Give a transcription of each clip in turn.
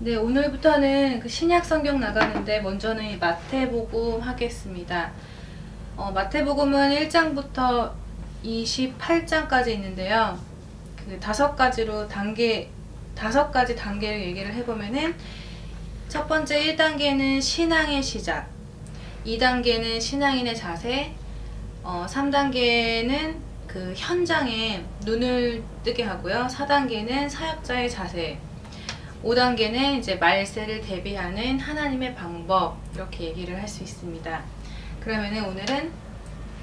네, 오늘부터는 그 신약 성경 나가는데 먼저는 이 마태복음 하겠습니다. 마태복음은 1장부터 28장까지 있는데요. 그 다섯 가지 단계를 얘기를 해보면은 첫 번째 1단계는 신앙의 시작, 2단계는 신앙인의 자세, 3단계는 그 현장에 눈을 뜨게 하고요. 4단계는 사역자의 자세, 5단계는 이제 말세를 대비하는 하나님의 방법, 이렇게 얘기를 할 수 있습니다. 그러면은 오늘은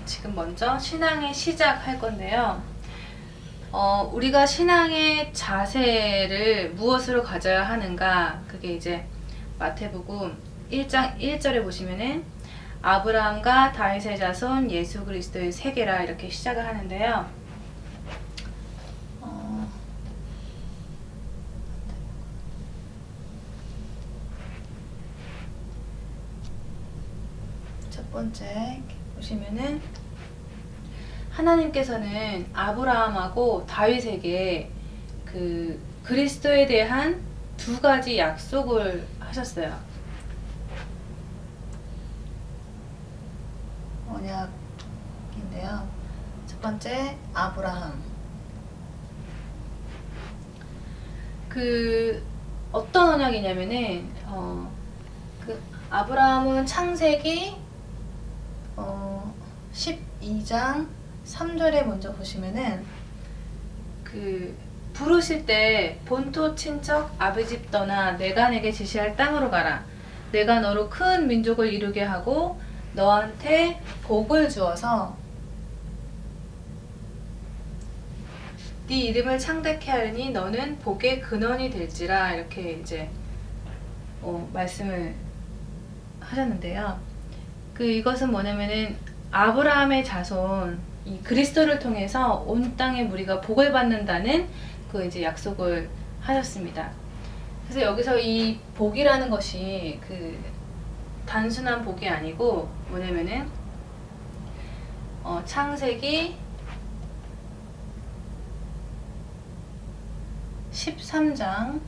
지금 먼저 신앙의 시작 할 건데요. 우리가 신앙의 자세를 무엇으로 가져야 하는가? 그게 이제 마태복음 1장 1절에 보시면은 아브라함과 다윗의 자손 예수 그리스도의 세계라 이렇게 시작을 하는데요. 첫 번째 보시면은 하나님께서는 아브라함하고 다윗에게 그 그리스도에 대한 두 가지 약속을 하셨어요. 언약인데요. 첫 번째 아브라함. 그 어떤 언약이냐면은 그 아브라함은 창세기 12장 3절에 먼저 보시면은 그 부르실 때 본토 친척 아버지 떠나 내가 내게 지시할 땅으로 가라. 내가 너로 큰 민족을 이루게 하고 너한테 복을 주어서 네 이름을 창대케 하리니 너는 복의 근원이 될지라 이렇게 이제 말씀을 하셨는데요. 이것은 뭐냐면은 아브라함의 자손 이 그리스도를 통해서 온 땅의 무리가 복을 받는다는 그 이제 약속을 하셨습니다. 그래서 여기서 이 복이라는 것이 그 단순한 복이 아니고 뭐냐면은 창세기 13장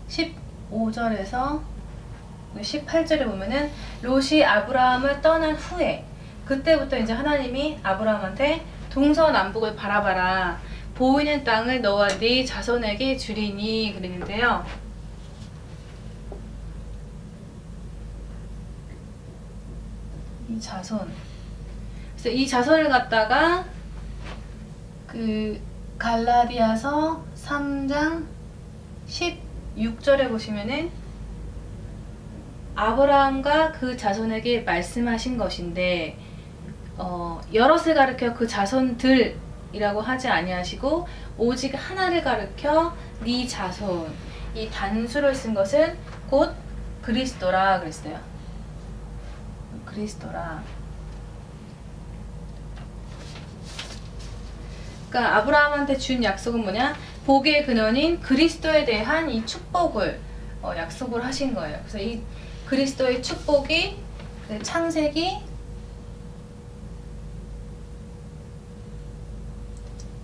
15절에서 18절에 보면은 롯이 아브라함을 떠난 후에 그때부터 이제 하나님이 아브라함한테 동서남북을 바라봐라. 보이는 땅을 너와 네 자손에게 주리니 그랬는데요. 이 자손. 그래서 이 자손을 갖다가 그 갈라디아서 3장 16절에 보시면은 아브라함과 그 자손에게 말씀하신 것인데 여럿을 가르켜 그 자손들이라고 하지 아니하시고 오직 하나를 가르켜 네 자손. 이 단수를 쓴 것은 곧 그리스도라 그랬어요. 그리스도라. 그러니까 아브라함한테 준 약속은 뭐냐? 복의 근원인 그리스도에 대한 이 축복을 약속을 하신 거예요. 그래서 이 그리스도의 축복이 그 창세기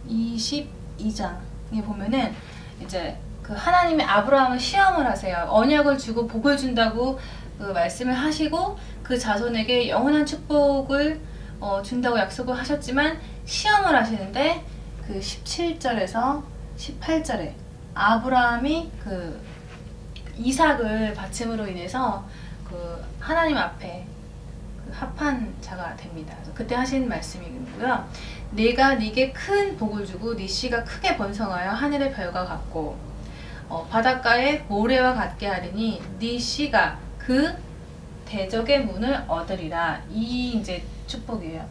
22장에 보면은 이제 그 하나님이 아브라함을 시험을 하세요. 언약을 주고 복을 준다고 그 말씀을 하시고 그 자손에게 영원한 축복을 준다고 약속을 하셨지만 시험을 하시는데 그 17절에서 18절에 아브라함이 그 이삭을 바침으로 인해서 그 하나님 앞에 그 합한 자가 됩니다. 그래서 그때 하신 말씀이고요. 내가 네게 큰 복을 주고 네 씨가 크게 번성하여 하늘의 별과 같고 바닷가의 모래와 같게 하리니 네 씨가 그 대적의 문을 얻으리라. 이 이제 축복이에요.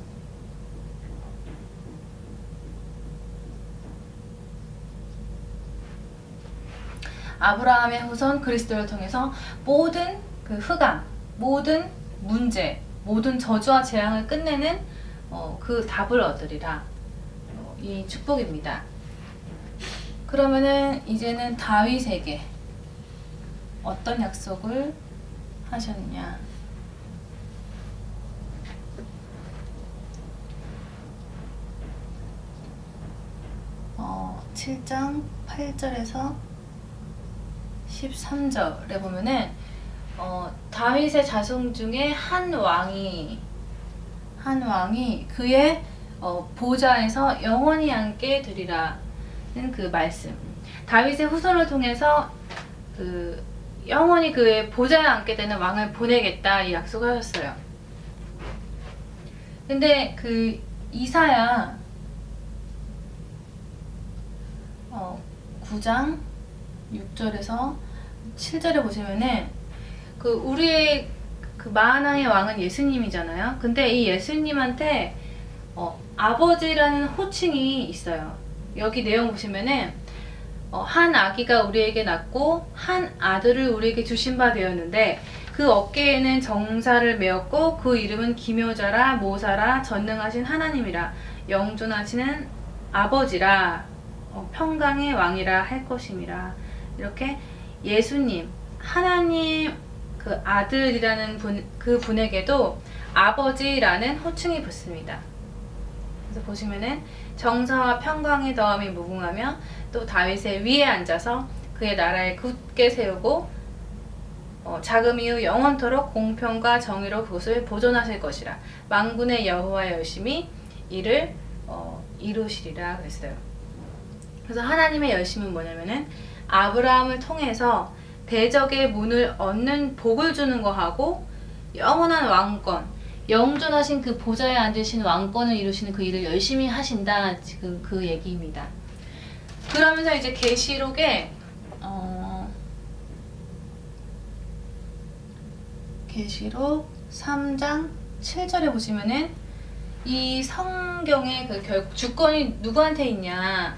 아브라함의 후손 그리스도를 통해서 모든 그 흑암, 모든 문제, 모든 저주와 재앙을 끝내는 그 답을 얻으리라. 이 축복입니다. 그러면은 이제는 다윗에게 어떤 약속을 하셨느냐? 7장 8절에서 13절에 보면은 다윗의 자손 중에 한 왕이 그의 보좌에서 영원히 앉게 되리라는 그 말씀. 다윗의 후손을 통해서 그 영원히 그의 보좌에 앉게 되는 왕을 보내겠다 이 약속을 하셨어요. 근데 그 이사야 9장 6절에서 7절에 보시면은 그 우리의 그 만왕의 왕은 예수님이잖아요. 근데 이 예수님한테 아버지라는 호칭이 있어요. 여기 내용 보시면은 한 아기가 우리에게 낳고 한 아들을 우리에게 주신 바 되었는데 그 어깨에는 정사를 메었고 그 이름은 기묘자라 모사라 전능하신 하나님이라 영존하시는 아버지라 평강의 왕이라 할 것임이라. 이렇게 예수님 하나님 그 아들이라는 그분에게도 아버지라는 호칭이 붙습니다. 그래서 보시면은 정사와 평강의 더함이 무궁하며 또 다윗의 위에 앉아서 그의 나라를 굳게 세우고 자금 이후 영원토록 공평과 정의로 그것을 보존하실 것이라. 만군의 여호와 열심히 이를 이루시리라 그랬어요. 그래서 하나님의 열심은 뭐냐면은 아브라함을 통해서 대적의 문을 얻는 복을 주는 거하고 영원한 왕권, 영존하신 그 보좌에 앉으신 왕권을 이루시는 그 일을 열심히 하신다. 지금 그 얘기입니다. 그러면서 이제 계시록에 계시록 3장 7절에 보시면은 이 성경의 그 결국 주권이 누구한테 있냐?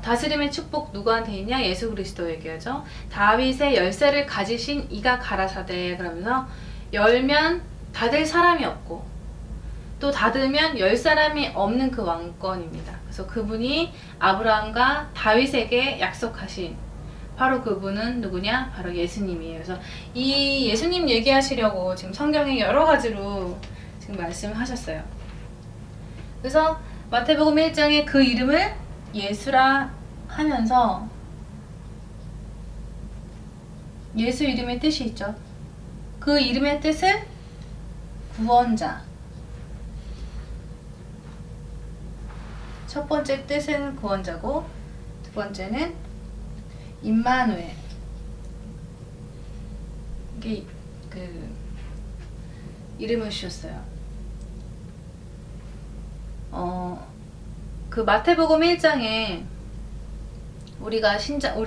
다스림의 축복 누구한테 있냐? 예수 그리스도 얘기하죠. 다윗의 열쇠를 가지신 이가 가라사대. 그러면서 열면 닫을 사람이 없고 또 닫으면 열 사람이 없는 그 왕권입니다. 그래서 그분이 아브라함과 다윗에게 약속하신 바로 그분은 누구냐? 바로 예수님이에요. 그래서 이 예수님 얘기하시려고 지금 성경에 여러 가지로 지금 말씀하셨어요. 그래서 마태복음 1장에 그 이름을 예수라 하면서 예수 이름의 뜻이 있죠. 그 이름의 뜻은 구원자. 첫 번째 뜻은 구원자고 두 번째는 임마누엘. 이게 그 이름을 주셨어요. 그 마태복음 1장에 우리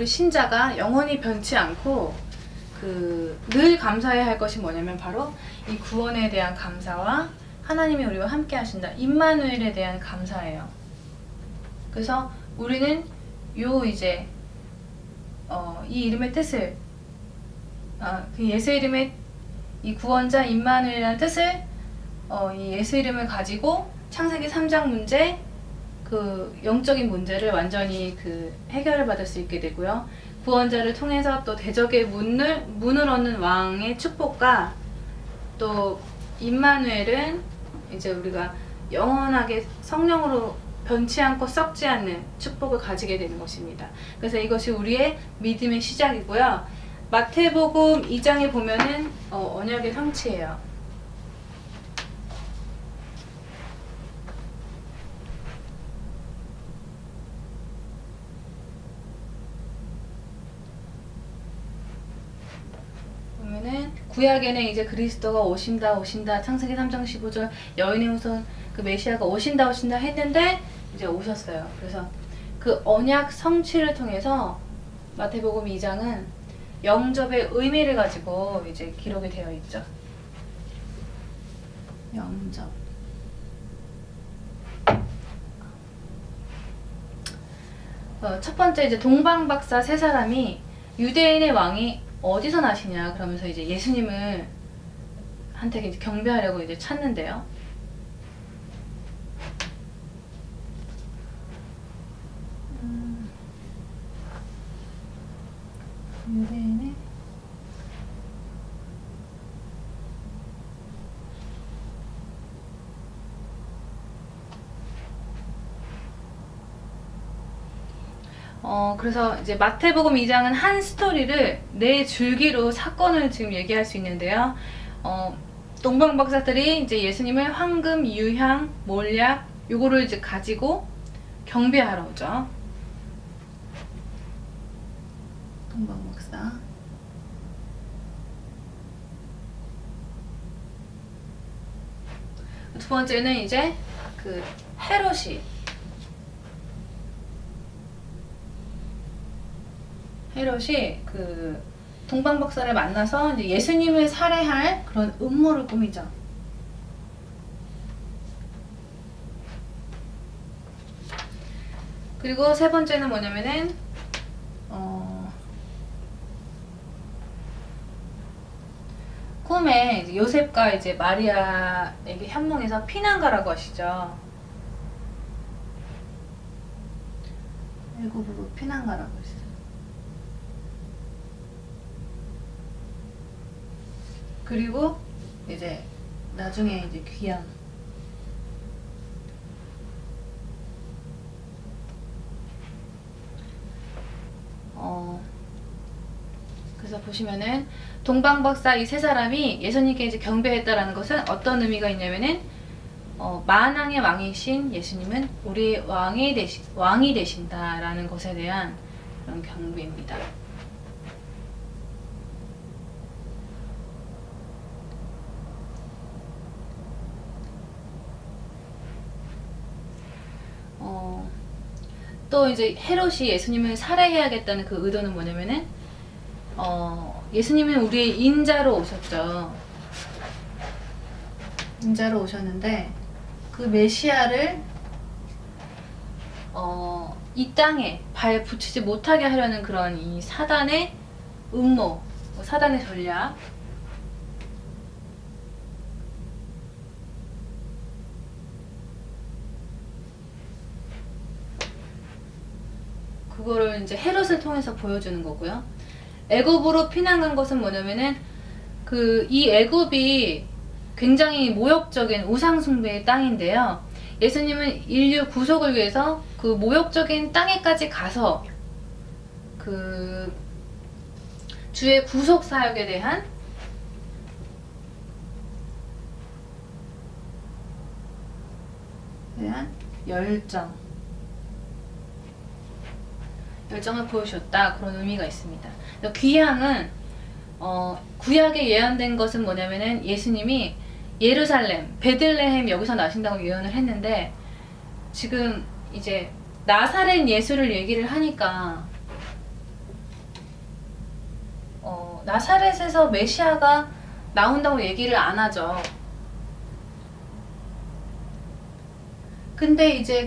신자가 영원히 변치 않고 늘 감사해야 할 것이 뭐냐면 바로 이 구원에 대한 감사와 하나님이 우리와 함께 하신다. 임마누엘에 대한 감사예요. 그래서 우리는 이 이름의 뜻을 그 예수 이름의 이 구원자 임마누엘이라는 뜻을 이 예수 이름을 가지고 창세기 3장 문제 그 영적인 문제를 완전히 해결을 받을 수 있게 되고요. 구원자를 통해서 또 대적의 문을 얻는 왕의 축복과 또 임마누엘은 이제 우리가 영원하게 성령으로 변치 않고 썩지 않는 축복을 가지게 되는 것입니다. 그래서 이것이 우리의 믿음의 시작이고요. 마태복음 2장에 보면은 언약의 성취예요. 보면은 구약에는 이제 그리스도가 오신다 창세기 3장 15절 여인의 후손 그 메시아가 오신다 했는데 이제 오셨어요. 그래서 그 언약 성취를 통해서 마태복음 2장은 영접의 의미를 가지고 이제 기록이 되어 있죠. 영접. 첫 번째 이제 동방박사 세 사람이 유대인의 왕이 어디서 나시냐 그러면서 이제 예수님을 한테 이제 경배하려고 이제 찾는데요. 유대인의 그래서 이제 마태복음 2장은 한 스토리를 네 줄기로 사건을 지금 얘기할 수 있는데요. 동방 박사들이 이제 예수님을 황금, 유향, 몰약 요거를 이제 가지고 경배하러 오죠. 동방 박사. 두 번째는 이제 그 헤롯이 그 동방 박사를 만나서 이제 예수님을 살해할 그런 음모를 꾸미죠. 그리고 세 번째는 뭐냐면은 꿈에 이제 요셉과 이제 마리아에게 현몽해서 피난 가라고 하시죠. 애굽으로 피난 가라고 했어요. 그리고 이제 나중에 이제 귀양. 그래서 보시면은 동방박사 이 세 사람이 예수님께 이제 경배했다라는 것은 어떤 의미가 있냐면은 만왕의 왕이신 예수님은 우리 왕이 되신다라는 것에 대한 그런 경배입니다. 또 이제 헤롯이 예수님을 살해해야겠다는 그 의도는 뭐냐면은 예수님은 우리의 인자로 오셨죠. 인자로 오셨는데 그 메시아를 이 땅에 발 붙이지 못하게 하려는 그런 이 사단의 음모, 사단의 전략. 그거를 이제 헤롯을 통해서 보여주는 거고요. 애굽으로 피난 간 것은 뭐냐면은 이 애굽이 굉장히 모욕적인 우상숭배의 땅인데요. 예수님은 인류 구속을 위해서 그 모욕적인 땅에까지 가서 그 주의 구속 사역에 대한 열정을 보여주셨다, 그런 의미가 있습니다. 귀향은 구약에 예언된 것은 뭐냐면은 예수님이 예루살렘, 베들레헴 여기서 나신다고 예언을 했는데 지금 이제 나사렛 예수를 얘기를 하니까 나사렛에서 메시아가 나온다고 얘기를 안 하죠. 근데 이제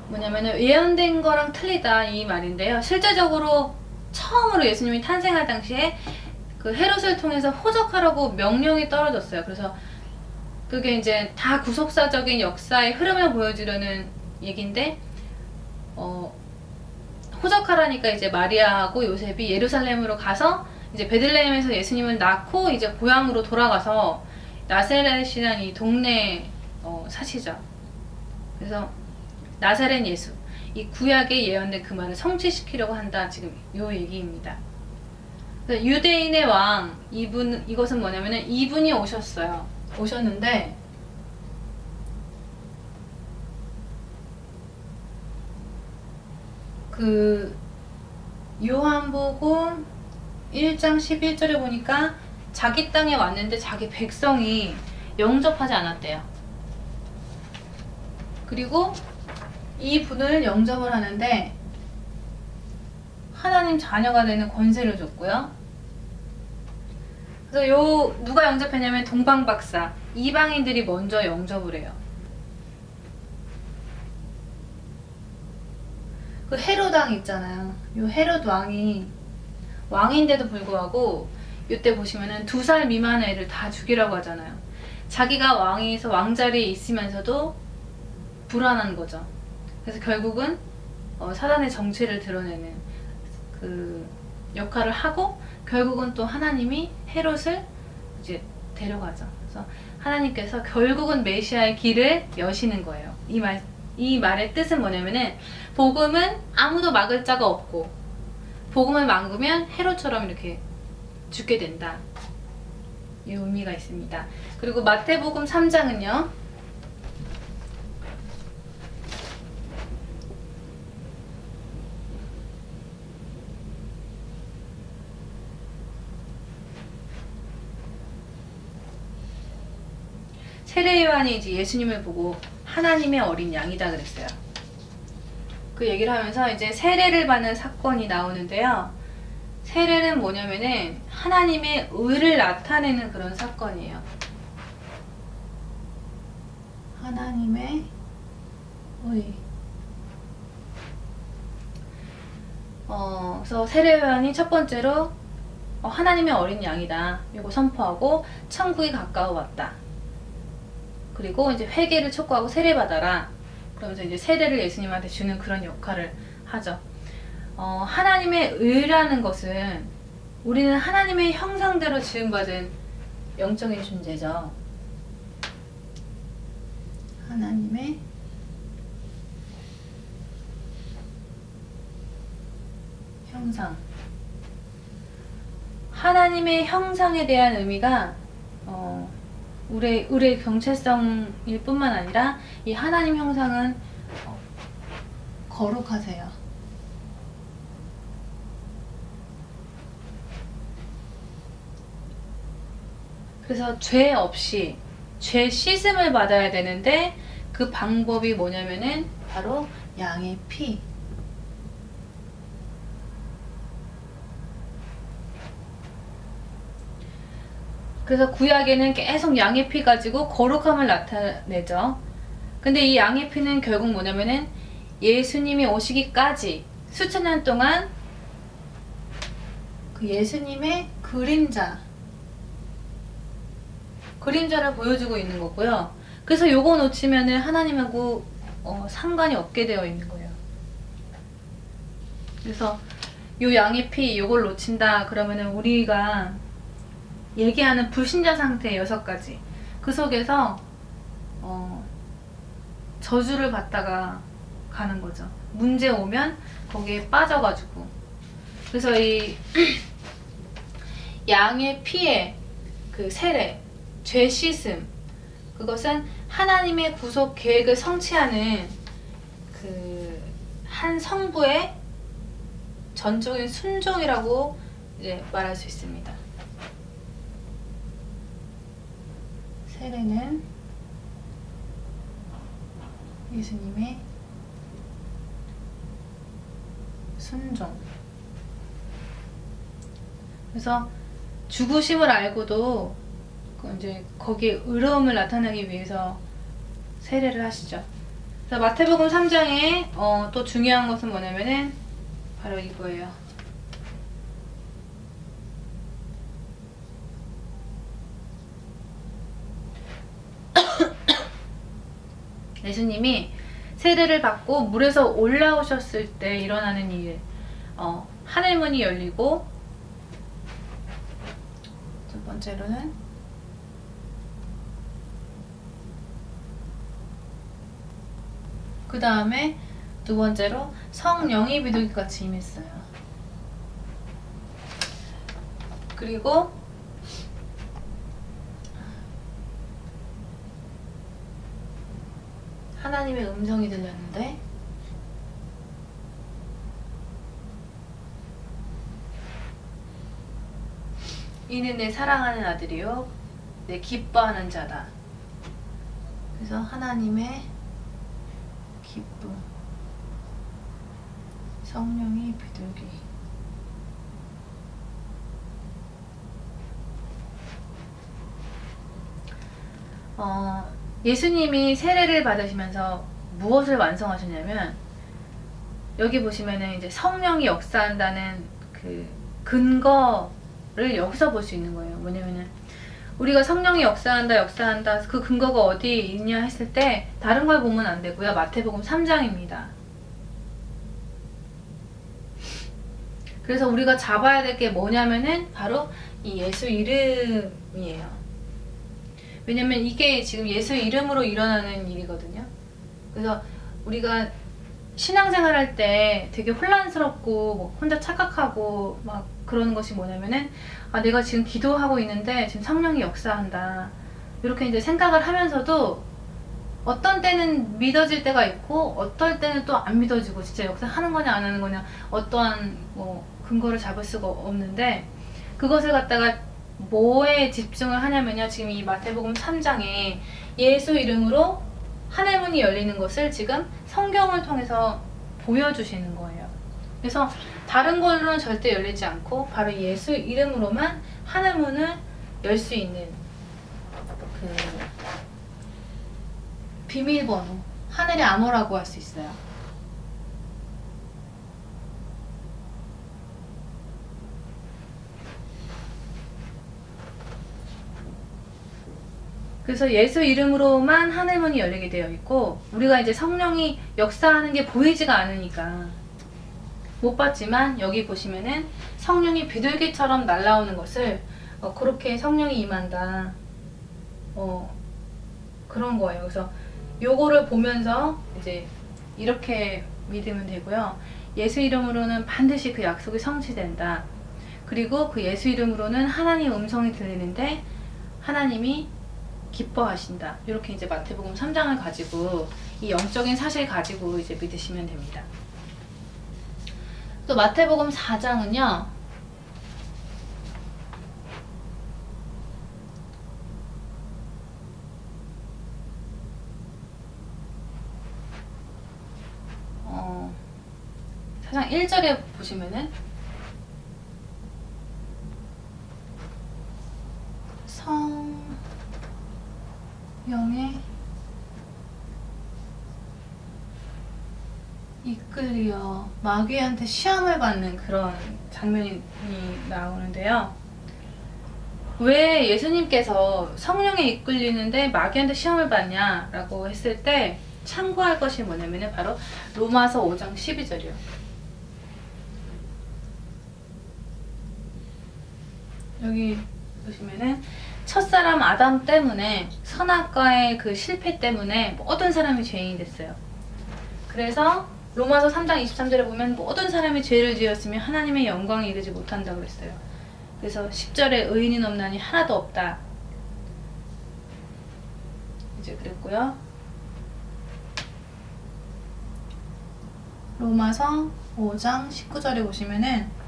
뭐냐면은 예언된 거랑 틀리다 이 말인데요. 실제적으로 처음으로 예수님이 탄생할 당시에 그 헤롯을 통해서 호적하라고 명령이 떨어졌어요. 그래서 그게 이제 다 구속사적인 역사의 흐름을 보여주려는 얘기인데 호적하라니까 이제 마리아하고 요셉이 예루살렘으로 가서 이제 베들레헴에서 예수님을 낳고 이제 고향으로 돌아가서 나사렛이라는 이 동네에 사시죠. 그래서 나사렛 예수, 이 구약에 예언된 그 말을 성취시키려고 한다, 지금 요 얘기입니다. 유대인의 왕, 이것은 뭐냐면은 이분이 오셨는데 그 요한복음 1장 11절에 보니까 자기 땅에 왔는데 자기 백성이 영접하지 않았대요. 그리고 이 분을 영접을 하는데 하나님 자녀가 되는 권세를 줬고요. 그래서 누가 영접했냐면 동방박사, 이방인들이 먼저 영접을 해요. 그 헤롯 왕 있잖아요. 요 헤롯 왕이 왕인데도 불구하고 이때 보시면은 2살 미만의 애를 다 죽이라고 하잖아요. 자기가 왕위에서 왕자리에 있으면서도 불안한 거죠. 그래서 결국은 사단의 정체를 드러내는 그 역할을 하고 결국은 또 하나님이 헤롯을 이제 데려가죠. 그래서 하나님께서 결국은 메시아의 길을 여시는 거예요. 이 말의 뜻은 뭐냐면은 복음은 아무도 막을 자가 없고 복음을 막으면 헤롯처럼 이렇게 죽게 된다. 이 의미가 있습니다. 그리고 마태복음 3장은요. 세례 요한이 이제 예수님을 보고 하나님의 어린 양이다 그랬어요. 그 얘기를 하면서 이제 세례를 받는 사건이 나오는데요. 세례는 뭐냐면은 하나님의 의를 나타내는 그런 사건이에요. 하나님의 의. 그래서 세례 요한이 첫 번째로 하나님의 어린 양이다. 이거 선포하고 천국이 가까워 왔다. 그리고 이제 회개를 촉구하고 세례받아라. 그러면서 이제 세례를 예수님한테 주는 그런 역할을 하죠. 하나님의 의라는 것은 우리는 하나님의 형상대로 지음받은 영적인 존재죠. 하나님의 형상. 하나님의 형상에 대한 의미가 의의 정체성일 뿐만 아니라 이 하나님 형상은 거룩하세요. 그래서 죄 없이 죄 씻음을 받아야 되는데 그 방법이 뭐냐면은 바로 양의 피. 그래서 구약에는 계속 양의 피 가지고 거룩함을 나타내죠. 근데 이 양의 피는 결국 뭐냐면은 예수님이 오시기까지 수천 년 동안 그 예수님의 그림자를 보여주고 있는 거고요. 그래서 요거 놓치면은 하나님하고 상관이 없게 되어 있는 거예요. 그래서 요 양의 피 요걸 놓친다 그러면은 우리가 얘기하는 불신자 상태 6가지 그 속에서 저주를 받다가 가는 거죠. 문제 오면 거기에 빠져가지고. 그래서 이 양의 피의 그 세례, 죄 씻음, 그것은 하나님의 구속 계획을 성취하는 그 한 성부의 전적인 순종이라고 이제 말할 수 있습니다. 세례는 예수님의 순종. 그래서 죽으심을 알고도 이제 거기에 의로움을 나타내기 위해서 세례를 하시죠. 그래서 마태복음 3장에 또 중요한 것은 뭐냐면은 바로 이거예요. 예수님이 세례를 받고 물에서 올라오셨을 때 일어나는 일, 하늘문이 열리고, 첫 번째로는 그 다음에 두 번째로 성령이 비둘기같이 임했어요. 그리고 하나님의 음성이 들렸는데 이는 내 사랑하는 아들이요 내 기뻐하는 자다. 그래서 하나님의 기쁨, 성령이 비둘기. 예수님이 세례를 받으시면서 무엇을 완성하셨냐면 여기 보시면은 이제 성령이 역사한다는 그 근거를 여기서 볼 수 있는 거예요. 뭐냐면은 우리가 성령이 역사한다 그 근거가 어디 있냐 했을 때 다른 걸 보면 안 되고요. 마태복음 3장입니다. 그래서 우리가 잡아야 될 게 뭐냐면은 바로 이 예수 이름이에요. 왜냐면 이게 지금 예수 이름으로 일어나는 일이거든요. 그래서 우리가 신앙생활 할 때 되게 혼란스럽고 뭐 혼자 착각하고 막 그러는 것이 뭐냐면은 아, 내가 지금 기도하고 있는데 지금 성령이 역사한다. 이렇게 이제 생각을 하면서도 어떤 때는 믿어질 때가 있고 어떨 때는 또 안 믿어지고 진짜 역사하는 거냐 안 하는 거냐 어떠한 뭐 근거를 잡을 수가 없는데 그것을 갖다가 뭐에 집중을 하냐면요. 지금 이 마태복음 3장에 예수 이름으로 하늘 문이 열리는 것을 지금 성경을 통해서 보여주시는 거예요. 그래서 다른 걸로는 절대 열리지 않고 바로 예수 이름으로만 하늘 문을 열 수 있는 그 비밀번호, 하늘의 암호라고 할 수 있어요. 그래서 예수 이름으로만 하늘문이 열리게 되어 있고 우리가 이제 성령이 역사하는 게 보이지가 않으니까 못 봤지만 여기 보시면은 성령이 비둘기처럼 날아오는 것을 그렇게 성령이 임한다 그런 거예요. 그래서 요거를 보면서 이제 이렇게 믿으면 되고요. 예수 이름으로는 반드시 그 약속이 성취된다. 그리고 그 예수 이름으로는 하나님의 음성이 들리는데 하나님이 기뻐하신다. 이렇게 이제 마태복음 3장을 가지고 이 영적인 사실 가지고 이제 믿으시면 됩니다. 또 마태복음 4장은요. 사장 1절에 보시면은 성령에 이끌려 마귀한테 시험을 받는 그런 장면이 나오는데요. 왜 예수님께서 성령에 이끌리는데 마귀한테 시험을 받냐라고 했을 때 참고할 것이 뭐냐면은 바로 로마서 5장 12절이요. 여기 보시면은 첫사람 아담 때문에 선악과의 그 실패 때문에 모든 사람이 죄인이 됐어요. 그래서 로마서 3장 23절에 보면 모든 사람이 죄를 지었으며 하나님의 영광에 이르지 못한다고 그랬어요. 그래서 10절에 의인은 없나니 하나도 없다. 이제 그랬고요. 로마서 5장 19절에 보시면은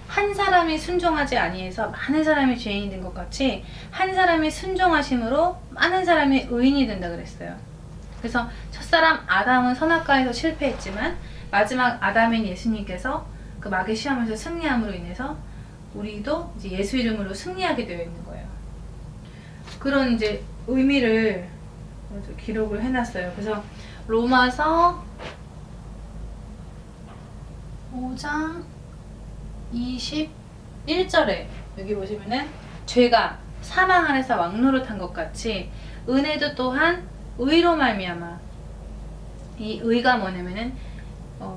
한 사람이 순종하지 아니해서 많은 사람이 죄인이 된 것 같이 한 사람이 순종하심으로 많은 사람이 의인이 된다 그랬어요. 그래서 첫사람 아담은 선악과에서 실패했지만 마지막 아담인 예수님께서 그 마귀 시험에서 승리함으로 인해서 우리도 이제 예수 이름으로 승리하게 되어 있는 거예요. 그런 이제 의미를 기록을 해놨어요. 그래서 로마서 5장 21절에 여기 보시면은 죄가 사망 안에서 왕노릇한 것 같이 은혜도 또한 의로 말미암아 이 의가 뭐냐면은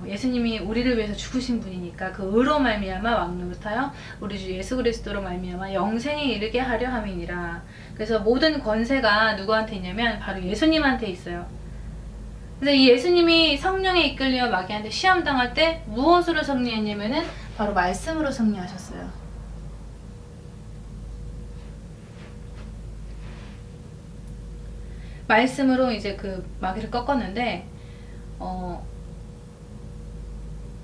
예수님이 우리를 위해서 죽으신 분이니까 그 의로 말미암아 왕노릇하여 우리 주 예수 그리스도로 말미암아 영생에 이르게 하려 함이니라. 그래서 모든 권세가 누구한테 있냐면 바로 예수님한테 있어요. 그래서 이 예수님이 성령에 이끌려 마귀한테 시험 당할 때 무엇으로 승리했냐면은 바로 말씀으로 승리하셨어요. 말씀으로 이제 그 마귀를 꺾었는데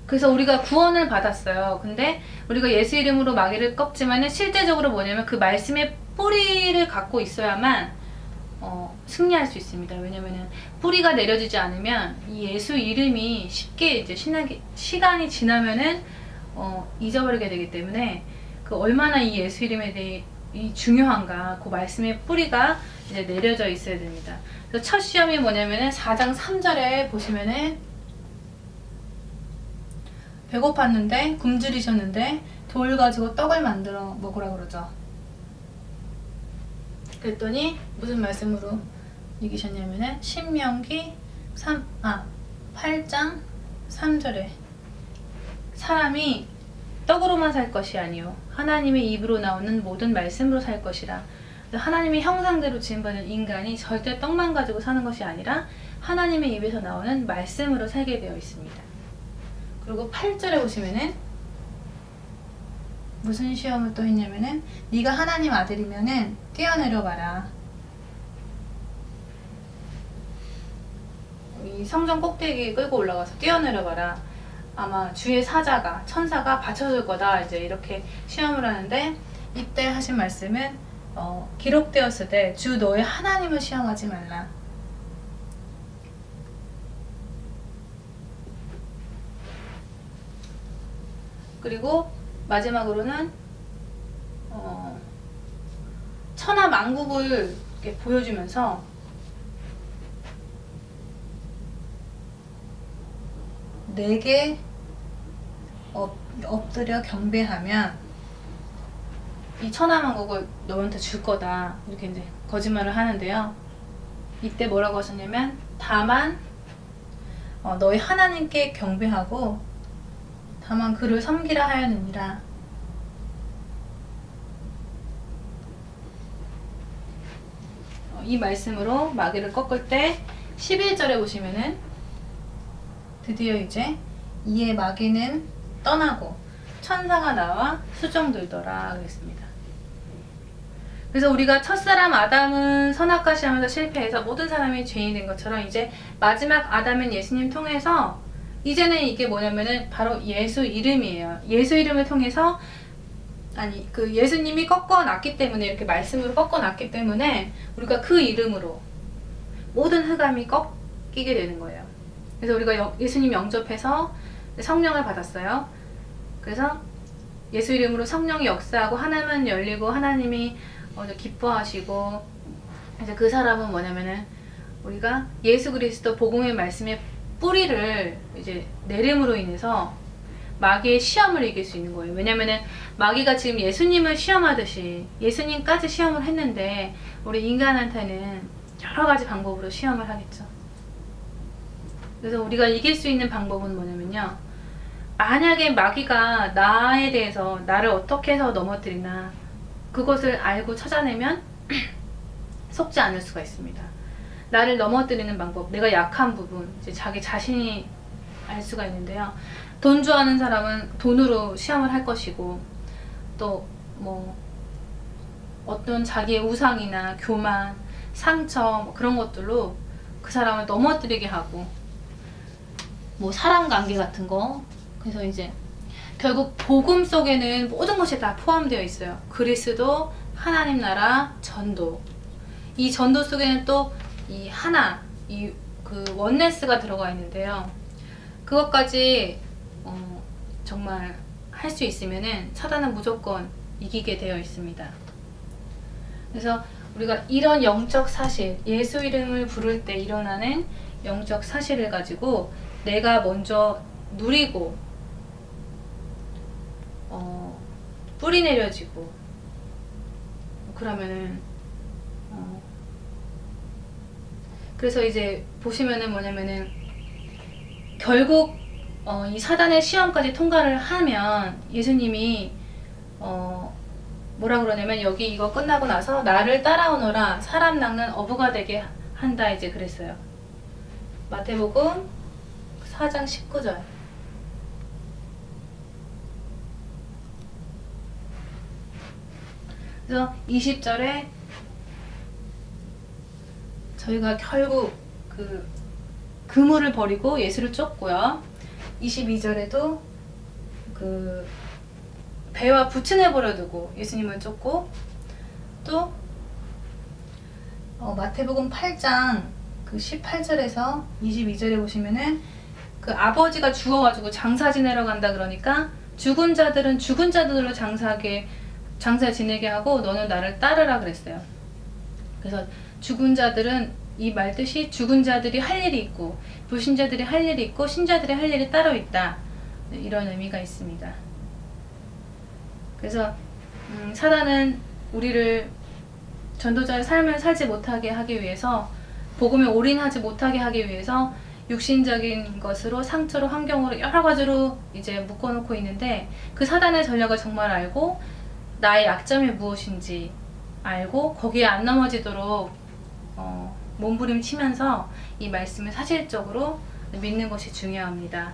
그래서 우리가 구원을 받았어요. 근데 우리가 예수 이름으로 마귀를 꺾지만은 실제적으로 뭐냐면 그 말씀의 뿌리를 갖고 있어야만 승리할 수 있습니다. 왜냐면은 뿌리가 내려지지 않으면 이 예수 이름이 쉽게 이제 시간이 지나면은 잊어버리게 되기 때문에 그 얼마나 이 예수 이름에 대해 이 중요한가 그 말씀의 뿌리가 이제 내려져 있어야 됩니다. 그래서 첫 시험이 뭐냐면은 4장 3절에 보시면은 배고팠는데 굶주리셨는데 돌 가지고 떡을 만들어 먹으라 그러죠. 그랬더니 무슨 말씀으로 이기셨냐면은 신명기 8장 3절에 사람이 떡으로만 살 것이 아니요 하나님의 입으로 나오는 모든 말씀으로 살 것이라 그래서 하나님의 형상대로 지음받은 인간이 절대 떡만 가지고 사는 것이 아니라 하나님의 입에서 나오는 말씀으로 살게 되어 있습니다. 그리고 8절에 보시면은 무슨 시험을 또 했냐면은 네가 하나님 아들이면은 뛰어내려 봐라. 이 성전 꼭대기에 끌고 올라가서 뛰어내려 봐라. 아마 주의 사자가 천사가 받쳐줄 거다. 이제 이렇게 시험을 하는데 이때 하신 말씀은 기록되었을 때 주 너의 하나님을 시험하지 말라. 그리고 마지막으로는 천하 만국을 이렇게 보여주면서 내게 엎드려 경배하면 이 천하 만국을 너한테 줄 거다. 이렇게 이제 거짓말을 하는데요. 이때 뭐라고 하셨냐면 다만 너희 하나님께 경배하고 다만 그를 섬기라 하였느니라. 이 말씀으로 마귀를 꺾을 때 11절에 보시면은 드디어 이제 이에 마귀는 떠나고 천사가 나와 수종들더라 그랬습니다. 그래서 우리가 첫사람 아담은 선악과시 하면서 실패해서 모든 사람이 죄인이 된 것처럼 이제 마지막 아담인 예수님 통해서 이제는 이게 뭐냐면은 바로 예수 이름이에요. 예수 이름을 통해서 그 예수님이 꺾어놨기 때문에 이렇게 말씀으로 꺾어놨기 때문에 우리가 그 이름으로 모든 흑암이 꺾이게 되는 거예요. 그래서 우리가 예수님 영접해서 성령을 받았어요. 그래서 예수 이름으로 성령이 역사하고 하나님은 열리고 하나님이 기뻐하시고 이제 그 사람은 뭐냐면은 우리가 예수 그리스도 복음의 말씀의 뿌리를 이제 내림으로 인해서 마귀의 시험을 이길 수 있는 거예요. 왜냐면은 마귀가 지금 예수님을 시험하듯이 예수님까지 시험을 했는데 우리 인간한테는 여러 가지 방법으로 시험을 하겠죠. 그래서 우리가 이길 수 있는 방법은 뭐냐면요. 만약에 마귀가 나에 대해서 나를 어떻게 해서 넘어뜨리나 그것을 알고 찾아내면 속지 않을 수가 있습니다. 나를 넘어뜨리는 방법, 내가 약한 부분, 이제 자기 자신이 알 수가 있는데요. 돈 좋아하는 사람은 돈으로 시험을 할 것이고 또 뭐 어떤 자기의 우상이나 교만, 상처 뭐 그런 것들로 그 사람을 넘어뜨리게 하고 뭐 사람 관계 같은 거. 그래서 이제 결국 복음 속에는 모든 것이 다 포함되어 있어요. 그리스도, 하나님 나라, 전도. 이 전도 속에는 또 이 하나, 그 원네스가 들어가 있는데요. 그것까지 정말 할 수 있으면은 사단은 무조건 이기게 되어 있습니다. 그래서 우리가 이런 영적 사실, 예수 이름을 부를 때 일어나는 영적 사실을 가지고 내가 먼저 누리고 뿌리 내려지고 그러면은 그래서 이제 보시면은 뭐냐면은 결국 이 사단의 시험까지 통과를 하면 예수님이 뭐라 그러냐면 여기 이거 끝나고 나서 나를 따라오너라 사람 낚는 어부가 되게 한다 이제 그랬어요. 마태복음 4장 19절. 그래서 20절에 저희가 결국 그 그물을 버리고 예수를 쫓고요. 22절에도 그 배와 부친을 버려두고 예수님을 쫓고 또 마태복음 8장 그 18절에서 22절에 보시면은 그 아버지가 죽어가지고 장사 지내러 간다 그러니까 죽은 자들은 죽은 자들로 장사 지내게 하고 너는 나를 따르라 그랬어요. 그래서 죽은 자들은 이 말 뜻이 죽은 자들이 할 일이 있고 불신자들이 할 일이 있고 신자들이 할 일이 따로 있다. 이런 의미가 있습니다. 그래서 사단은 우리를 전도자의 삶을 살지 못하게 하기 위해서 복음에 올인하지 못하게 하기 위해서 육신적인 것으로 상처로 환경으로 여러 가지로 이제 묶어놓고 있는데 그 사단의 전략을 정말 알고 나의 약점이 무엇인지 알고 거기에 안 넘어지도록 몸부림치면서 이 말씀을 사실적으로 믿는 것이 중요합니다.